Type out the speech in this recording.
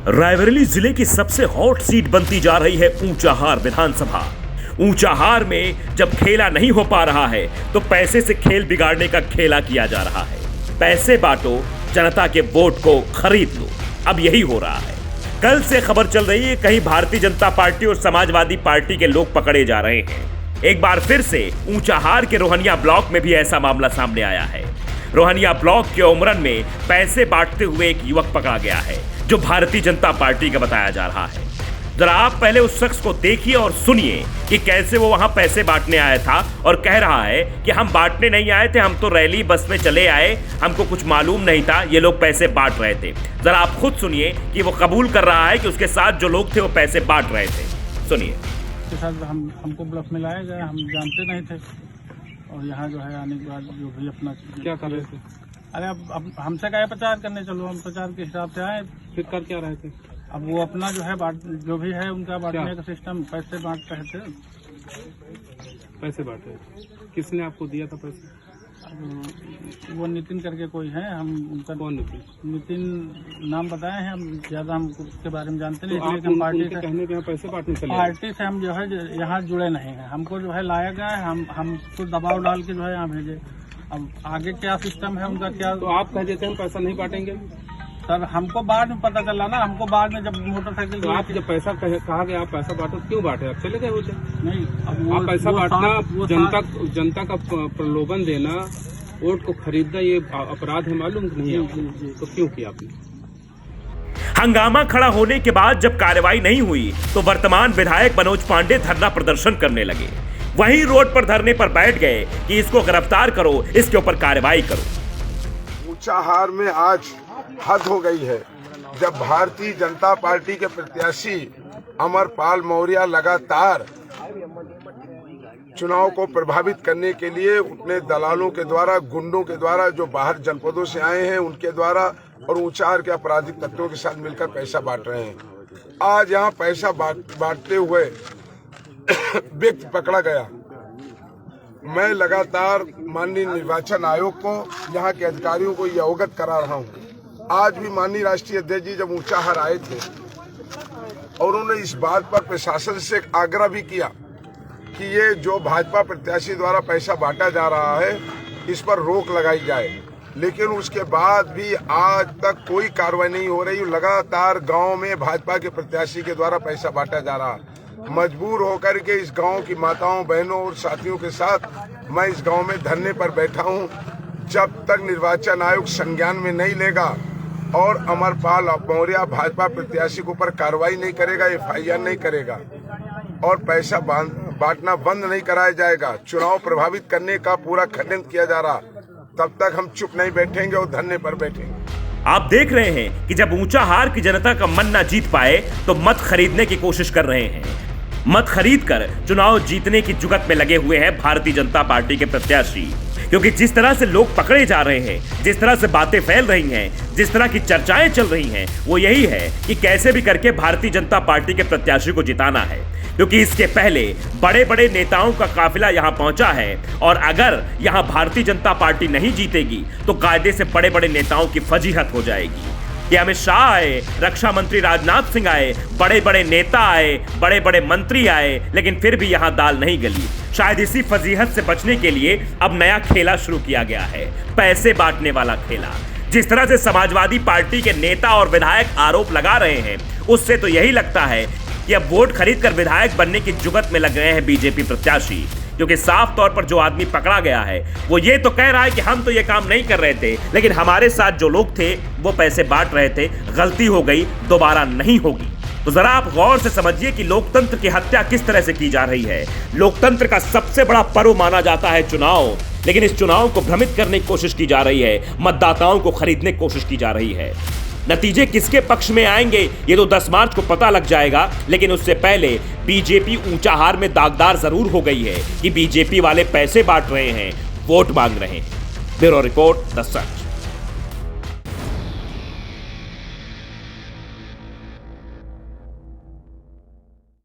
रायबरेली जिले की सबसे हॉट सीट बनती जा रही है ऊंचाहार विधानसभा। ऊंचाहार में जब खेला नहीं हो पा रहा है तो पैसे से खेल बिगाड़ने का खेला किया जा रहा है। पैसे बांटो, जनता के वोट को खरीद लो। अब यही हो रहा है। कल से खबर चल रही है कहीं भारतीय जनता पार्टी और समाजवादी पार्टी के लोग पकड़े जा रहे हैं। एक बार फिर से ऊंचाहार के रोहनिया ब्लॉक में भी ऐसा मामला सामने आया है। रोहनिया ब्लॉक के उमरन में पैसे बांटते हुए एक युवक पकड़ा गया है जो भारतीय जनता पार्टी का बताया जा रहा है। जरा आप पहले उस शख्स को देखिए और सुनिए कि कैसे वो वहां पैसे बांटने आया था और कह रहा है कि हम बांटने नहीं आए थे, हम तो रैली बस में चले आए, हमको कुछ मालूम नहीं था, ये लोग पैसे बांट रहे थे। जरा आप खुद सुनिए कि वो कबूल कर रहा है कि उसके साथ जो लोग थे वो पैसे बांट रहे थे। सुनिए। हमको ब्लॉक में लाया गया, हम जानते नहीं थे और यहाँ जो है आने के बाद जो भी अपना क्या कर रहे थे? अरे अब हमसे कहे प्रचार करने चलो, हम प्रचार के हिसाब से आए। फिर कर क्या रहे थे? अब वो अपना जो है जो भी है उनका बांटने का सिस्टम, पैसे बांट रहे थे। पैसे बांटे? किसने आपको दिया था पैसे? अब वो नितिन करके कोई है, हम उनका कौन नितिन नाम बताए हैं, हम ज्यादा हम उसके बारे में जानते नहीं। तो आप हम पार्टी से कहने के पैसे बांटने चले? पार्टी से हम जो है यहाँ जुड़े नहीं हैं। हमको जो है लाया गया है, हम तो दबाव डाल के जो है यहाँ भेजे। अब आगे क्या सिस्टम है उनका क्या। तो आप कह देते हैं पैसा नहीं बांटेंगे सर, हमको बाद में पता चला ना, हमको बाद में जब मोटरसाइकिल। तो आप जब पैसा कहा गया आप पैसा बांटो, क्यों बांटे? आप चले गए होते? नहीं, अब आप पैसा बांटना, जनता का प्रलोभन देना, वोट को खरीदना, ये अपराध है, मालूम नहीं है? तो क्यों किया आपने? हंगामा खड़ा होने के बाद जब कार्रवाई नहीं हुई तो वर्तमान विधायक मनोज पांडे धरना प्रदर्शन करने लगे। वहीं रोड पर धरने पर बैठ गए कि इसको गिरफ्तार करो, इसके ऊपर कार्रवाई करो। ऊंचाहार में आज हद हो गई है। जब भारतीय जनता पार्टी के प्रत्याशी अमरपाल मौर्य लगातार चुनाव को प्रभावित करने के लिए अपने दलालों के द्वारा, गुंडों के द्वारा, जो बाहर जनपदों से आए हैं उनके द्वारा और ऊंचाहार के आपराधिक तत्वों के साथ मिलकर पैसा बांट रहे हैं। आज यहाँ पैसा बांटते हुए व्यक्ति पकड़ा गया। मैं लगातार माननीय निर्वाचन आयोग को, यहाँ के अधिकारियों को ये अवगत करा रहा हूँ। आज भी माननीय राष्ट्रीय अध्यक्ष जी जब ऊंचाहार आए थे और उन्होंने इस बात पर प्रशासन से आग्रह भी किया कि ये जो भाजपा प्रत्याशी द्वारा पैसा बांटा जा रहा है इस पर रोक लगाई जाए, लेकिन उसके बाद भी आज तक कोई कार्रवाई नहीं हो रही। लगातार गांव में भाजपा के प्रत्याशी के द्वारा पैसा बांटा जा रहा है। मजबूर होकर के इस गांव की माताओं, बहनों और साथियों के साथ मैं इस गांव में धरने पर बैठा हूं। जब तक निर्वाचन आयोग संज्ञान में नहीं लेगा और अमरपाल मौर्य भाजपा प्रत्याशी के ऊपर कार्रवाई नहीं करेगा, FIR नहीं करेगा और पैसा बांटना बंद नहीं कराया जाएगा, चुनाव प्रभावित करने का पूरा षड्यंत्र किया जा रहा, तब तक हम चुप नहीं बैठेंगे और धरने पर बैठेंगे। आप देख रहे हैं कि जब ऊंचाहार की जनता का मन ना जीत पाए तो मत खरीदने की कोशिश कर रहे हैं। मत खरीद कर चुनाव जीतने की जुगत में लगे हुए हैं भारतीय जनता पार्टी के प्रत्याशी। क्योंकि जिस तरह से लोग पकड़े जा रहे हैं, जिस तरह से बातें फैल रही हैं, जिस तरह की चर्चाएं चल रही हैं, वो यही है कि कैसे भी करके भारतीय जनता पार्टी के प्रत्याशी को जिताना है। क्योंकि इसके पहले बड़े बड़े नेताओं का काफिला यहां पहुंचा है और अगर यहां भारतीय जनता पार्टी नहीं जीतेगी तो कायदे से बड़े बड़े नेताओं की फजीहत हो जाएगी। कि अमित शाह आए, रक्षा मंत्री राजनाथ सिंह आए, बड़े बड़े नेता आए, बड़े बड़े मंत्री आए, लेकिन फिर भी यहां दाल नहीं गली। शायद इसी फजीहत से बचने के लिए अब नया खेला शुरू किया गया है, पैसे बांटने वाला खेला। जिस तरह से समाजवादी पार्टी के नेता और विधायक आरोप लगा रहे हैं, उससे तो यही लगता है कि अब वोट खरीद कर विधायक बनने की जुगत में लग गए हैं बीजेपी प्रत्याशी। क्योंकि साफ तौर पर जो आदमी पकड़ा गया है वो ये तो कह रहा है कि हम तो ये काम नहीं कर रहे थे, लेकिन हमारे साथ जो लोग थे वो पैसे बांट रहे थे, गलती हो गई, दोबारा नहीं होगी। तो जरा आप गौर से समझिए कि लोकतंत्र की हत्या किस तरह से की जा रही है। लोकतंत्र का सबसे बड़ा पर्व माना जाता है चुनाव, लेकिन इस चुनाव को भ्रमित करने की कोशिश की जा रही है, मतदाताओं को खरीदने की कोशिश की जा रही है। नतीजे किसके पक्ष में आएंगे ये तो 10 मार्च को पता लग जाएगा, लेकिन उससे पहले बीजेपी ऊंचाहार में दागदार जरूर हो गई है कि बीजेपी वाले पैसे बांट रहे हैं, वोट मांग रहे हैं। Bureau report, the such.